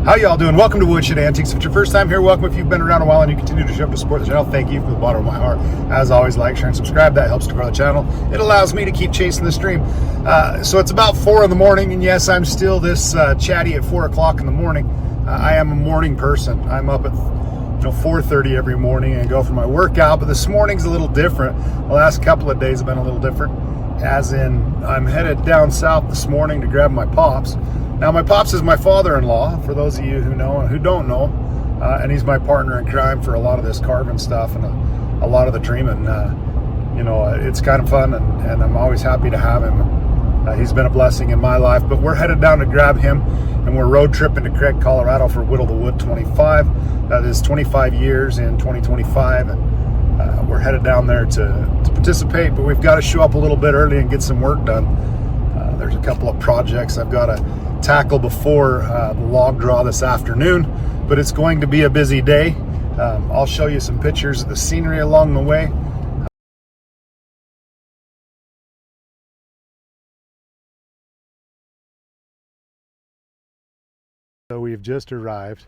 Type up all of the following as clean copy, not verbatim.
How y'all doing? Welcome to Woodshed Antiques. If it's your first time here, welcome. If you've been around a while and you continue to show up to support the channel, thank you from the bottom of my heart. As always, like, share, and subscribe. That helps to grow the channel. It allows me to keep chasing the stream. So it's about 4 in the morning, and yes, I'm still this chatty at 4 o'clock in the morning. I am a morning person. I'm up at 4:30 every morning and go for my workout, but this morning's a little different. The last couple of days have been a little different, as in I'm headed down south this morning to grab my pops. Now, my pops is my father-in-law, for those of you who know and who don't know, and he's my partner in crime for a lot of this carving stuff and a lot of the dreaming. It's kind of fun, and I'm always happy to have him. He's been a blessing in my life, but we're headed down to grab him, and we're road tripping to Craig, Colorado for Whittle the Wood 25. That is 25 years in 2025, and we're headed down there to participate, but we've got to show up a little bit early and get some work done. There's a couple of projects I've got to tackle before the log draw this afternoon, but it's going to be a busy day. I'll show you some pictures of the scenery along the way. So we've just arrived.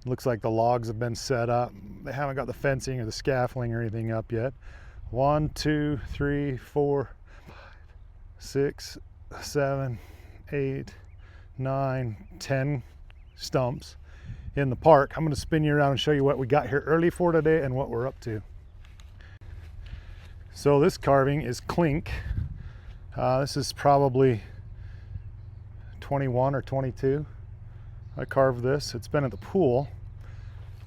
Looks like the logs have been set up. They haven't got the fencing or the scaffolding or anything up yet. 1, 2, 3, 4, 5, 6, 7, 8, 9, 10 stumps in the park. I'm going to spin you around and show you what we got here early for today and what we're up to. So this carving is clink. This is probably 21 or 22. I carved this. It's been at the pool,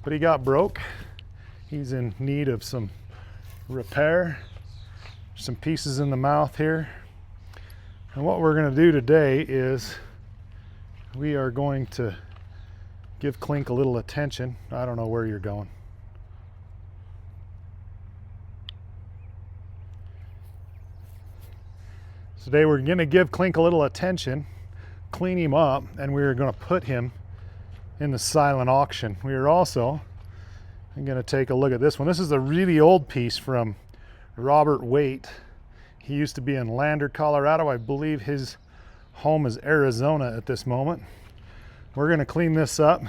but he got broke. He's in need of some repair. Some pieces in the mouth here. And what we're going to do today is we are going to give Clink a little attention. I don't know where you're going. Today we're going to give Clink a little attention, clean him up, and we're going to put him in the silent auction. We are also going to take a look at this one. This is a really old piece from Robert Waite. He used to be in Lander, Colorado. I believe his home is Arizona at this moment. We're going to clean this up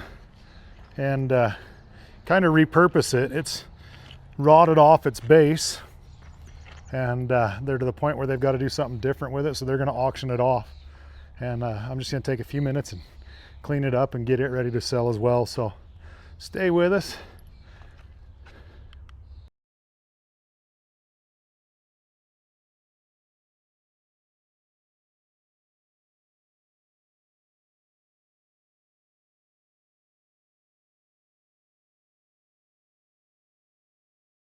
and kind of repurpose it. It's rotted off its base, and they're to the point where they've got to do something different with it, so they're going to auction it off. And I'm just going to take a few minutes and clean it up and get it ready to sell as well. So stay with us.